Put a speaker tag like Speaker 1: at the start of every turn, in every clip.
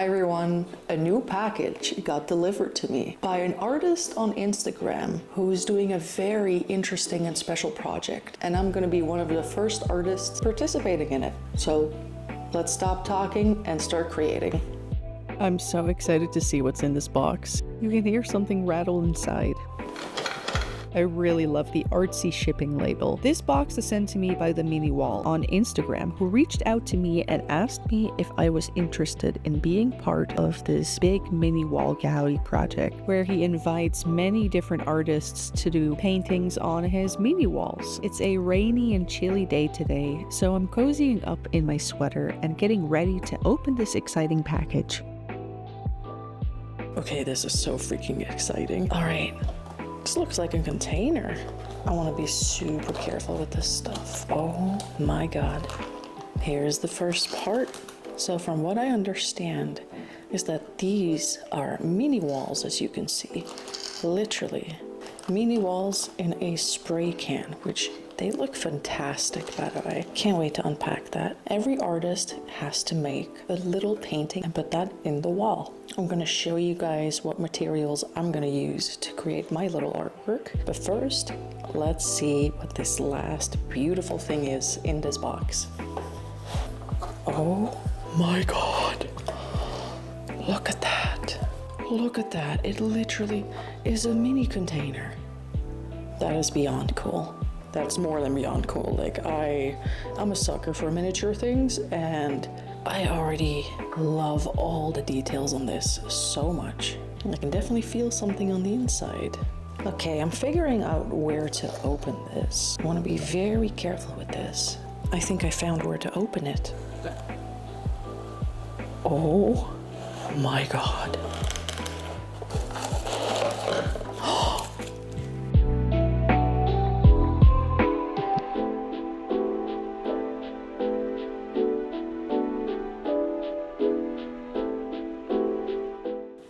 Speaker 1: Hi everyone, a new package got delivered to me by an artist on Instagram who is doing a very interesting and special project, and I'm gonna be one of the first artists participating in it. So let's stop talking and start creating.
Speaker 2: I'm so excited to see what's in this box. You can hear something rattle inside. I really love the artsy shipping label. This box is sent to me by the Mini Wall on Instagram, who reached out to me and asked me if I was interested in being part of this big Mini Wall gallery project, where he invites many different artists to do paintings on his mini walls. It's a rainy and chilly day today, so I'm cozying up in my sweater and getting ready to open this exciting package.
Speaker 1: Okay, this is so freaking exciting. All right. This looks like a container. I want to be super careful with this stuff. Oh my God. Here's the first part. So from what I understand is that these are mini walls, as you can see. Literally. Mini walls in a spray can, which they look fantastic, by the way. Can't wait to unpack that. Every artist has to make a little painting and put that in the wall. I'm gonna show you guys what materials I'm gonna use to create my little artwork. But first, let's see what this last beautiful thing is in this box. Oh my God. Look at that. Look at that. It literally is a mini container. That is beyond cool. That's more than beyond cool. Like, I'm a sucker for miniature things, and I already love all the details on this so much. I can definitely feel something on the inside. Okay, I'm figuring out where to open this. I want to be very careful with this. I think I found where to open it. Oh my God.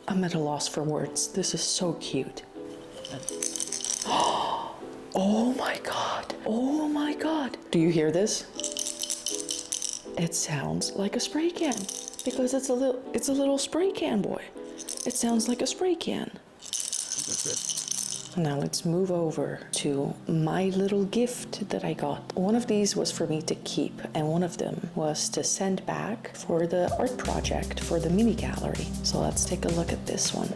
Speaker 1: I'm at a loss for words. This is so cute. Oh my God. Oh my God. Do you hear this? It sounds like a spray can because it's a little spray can boy. It sounds like a spray can. Now let's move over to my little gift that I got. One of these was for me to keep, and one of them was to send back for the art project for the mini gallery. So let's take a look at this one.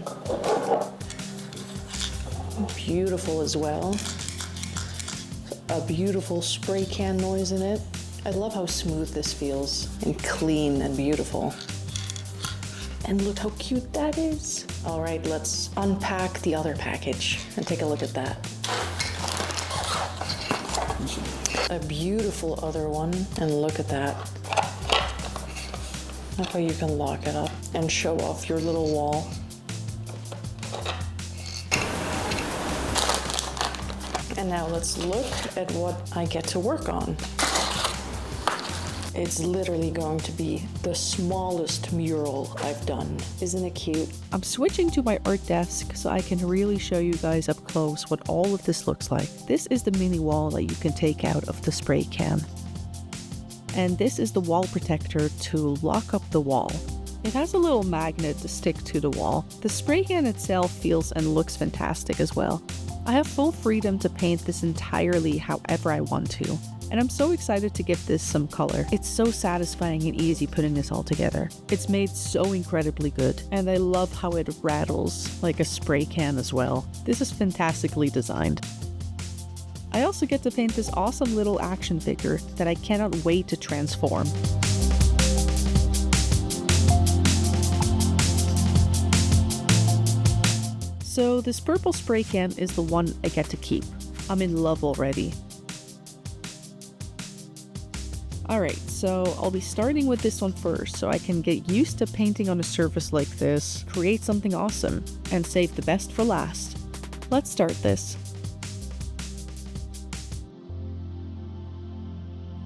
Speaker 1: Beautiful as well. A beautiful spray can noise in it. I love how smooth this feels and clean and beautiful. And look how cute that is. All right, let's unpack the other package and take a look at that. A beautiful other one, and look at that. Look how you can lock it up and show off your little wall. And now let's look at what I get to work on. It's literally going to be the smallest mural I've done. Isn't it cute?
Speaker 2: I'm switching to my art desk so I can really show you guys up close what all of this looks like. This is the mini wall that you can take out of the spray can. And this is the wall protector to lock up the wall. It has a little magnet to stick to the wall. The spray can itself feels and looks fantastic as well. I have full freedom to paint this entirely however I want to. And I'm so excited to give this some color. It's so satisfying and easy putting this all together. It's made so incredibly good, and I love how it rattles like a spray can as well. This is fantastically designed. I also get to paint this awesome little action figure that I cannot wait to transform. So this purple spray can is the one I get to keep. I'm in love already. Alright, so I'll be starting with this one first so I can get used to painting on a surface like this, create something awesome, and save the best for last. Let's start this.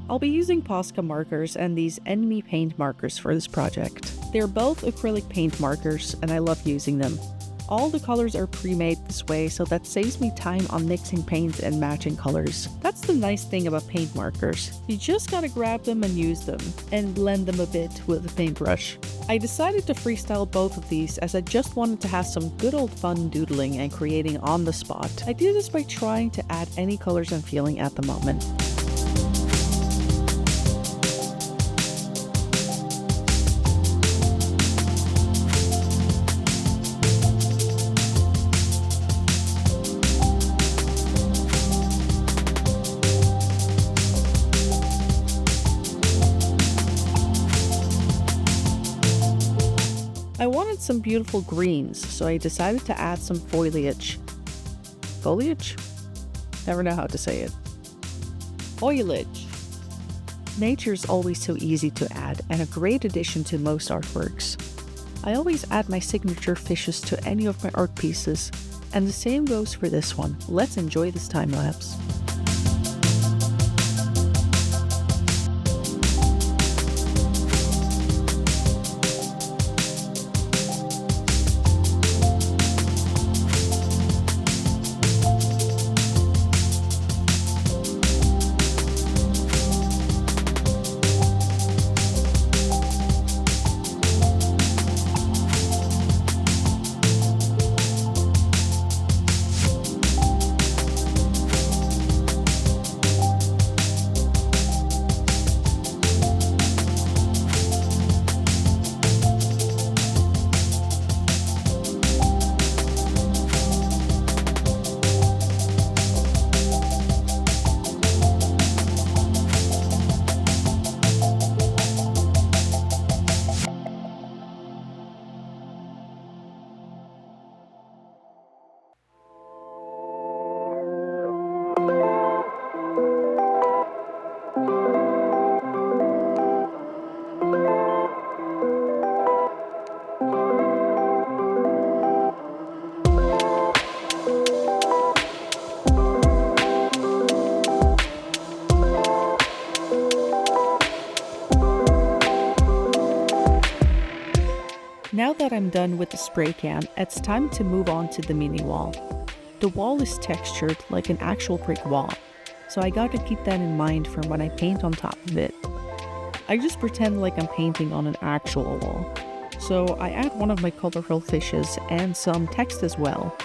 Speaker 2: I'll be using Posca markers and these ENMY paint markers for this project. They're both acrylic paint markers and I love using them. All the colors are pre-made this way, so that saves me time on mixing paints and matching colors. That's the nice thing about paint markers. You just gotta grab them and use them, and blend them a bit with a paintbrush. I decided to freestyle both of these as I just wanted to have some good old fun doodling and creating on the spot. I did this by trying to add any colors I'm feeling at the moment. I wanted some beautiful greens, so I decided to add some foliage. Foliage? Never know how to say it. Foliage. Nature's always so easy to add and a great addition to most artworks. I always add my signature fishes to any of my art pieces, and the same goes for this one. Let's enjoy this time lapse. Now that I'm done with the spray can, it's time to move on to the mini wall. The wall is textured like an actual brick wall, so I gotta keep that in mind for when I paint on top of it. I just pretend like I'm painting on an actual wall. So I add one of my colorful fishes and some text as well.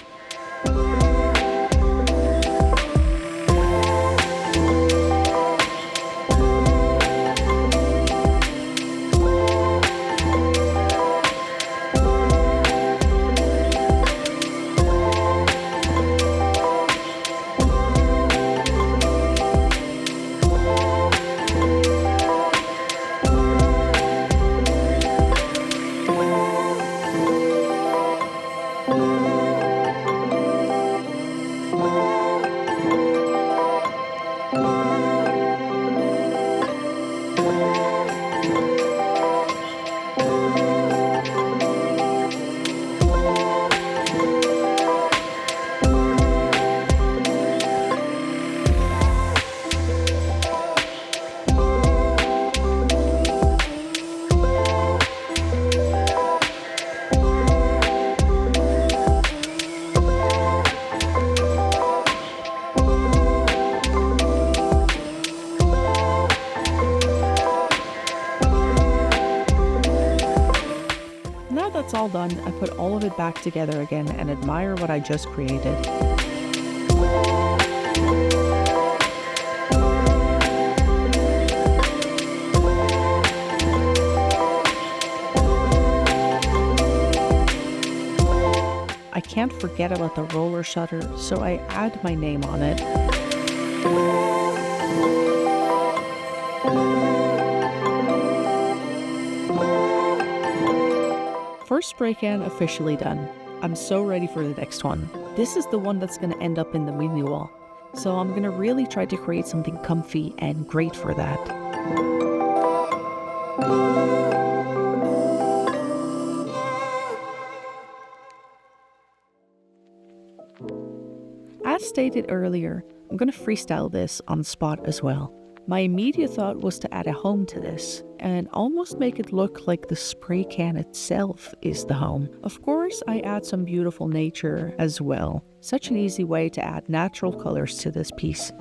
Speaker 2: That's all done, I put all of it back together again and admire what I just created. I can't forget about the roller shutter, so I add my name on it. First spray can officially done. I'm so ready for the next one. This is the one that's going to end up in the mini wall. So I'm going to really try to create something comfy and great for that. As stated earlier, I'm going to freestyle this on the spot as well. My immediate thought was to add a home to this, and almost make it look like the spray can itself is the home. Of course, I add some beautiful nature as well. Such an easy way to add natural colors to this piece.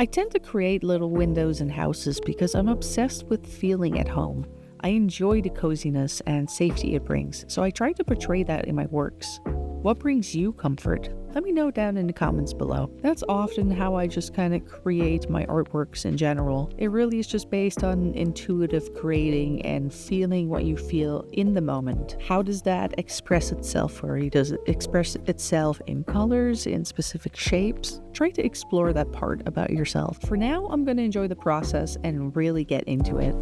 Speaker 2: I tend to create little windows in houses because I'm obsessed with feeling at home. I enjoy the coziness and safety it brings, so I try to portray that in my works. What brings you comfort? Let me know down in the comments below. That's often how I just kind of create my artworks in general. It really is just based on intuitive creating and feeling what you feel in the moment. How does that express itself for you? Does it express itself in colors, in specific shapes? Try to explore that part about yourself. For now, I'm going to enjoy the process and really get into it.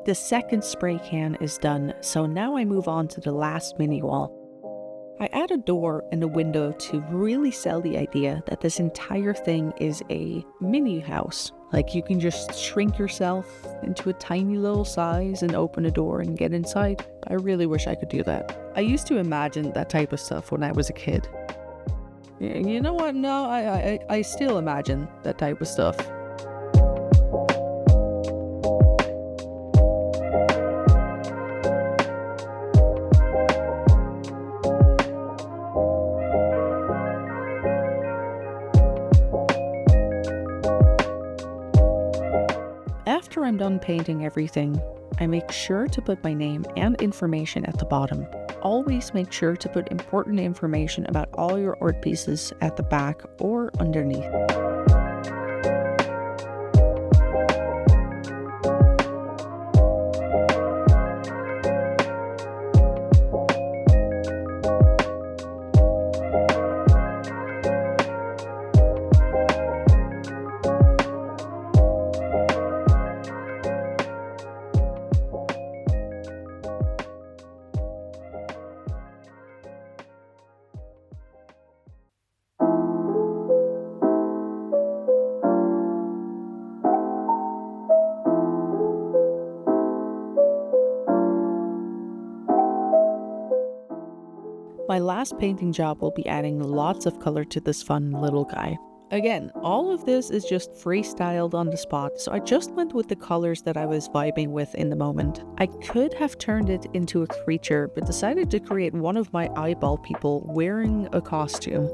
Speaker 2: The second spray can is done, so now I move on to the last mini wall. I add a door and a window to really sell the idea that this entire thing is a mini house. Like you can just shrink yourself into a tiny little size and open a door and get inside. I really wish I could do that. I used to imagine that type of stuff when I was a kid. You know what? No, I still imagine that type of stuff. After I'm done painting everything, I make sure to put my name and information at the bottom. Always make sure to put important information about all your art pieces at the back or underneath. My last painting job will be adding lots of color to this fun little guy. Again, all of this is just freestyled on the spot, so I just went with the colors that I was vibing with in the moment. I could have turned it into a creature, but decided to create one of my eyeball people wearing a costume.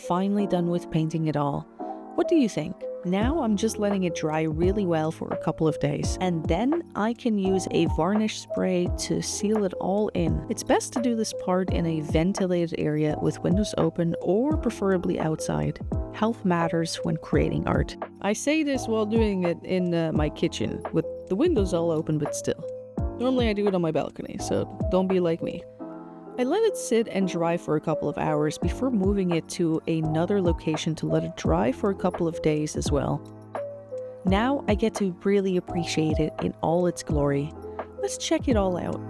Speaker 2: Finally done with painting it all. What do you think? Now I'm just letting it dry really well for a couple of days, and then I can use a varnish spray to seal it all in. It's best to do this part in a ventilated area with windows open or preferably outside. Health matters when creating art. I say this while doing it in my kitchen with the windows all open, but still. Normally I do it on my balcony, so don't be like me. I let it sit and dry for a couple of hours before moving it to another location to let it dry for a couple of days as well. Now I get to really appreciate it in all its glory. Let's check it all out.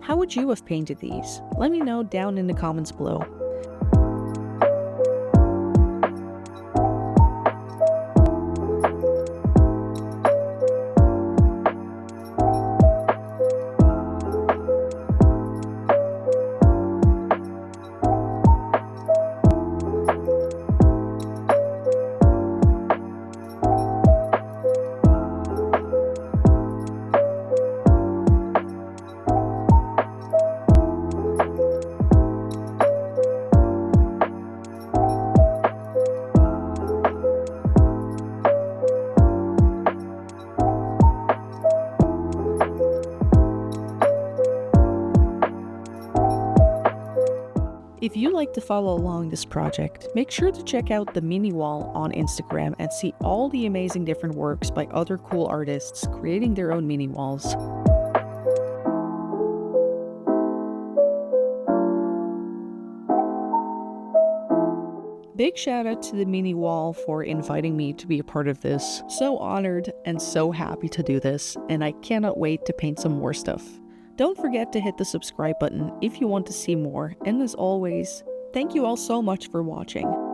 Speaker 2: How would you have painted these? Let me know down in the comments below. If you like to follow along this project, make sure to check out the mini wall on Instagram and see all the amazing different works by other cool artists creating their own mini walls. Big shout out to the mini wall for inviting me to be a part of this. So honored and so happy to do this, and I cannot wait to paint some more stuff. Don't forget to hit the subscribe button if you want to see more, and as always, thank you all so much for watching.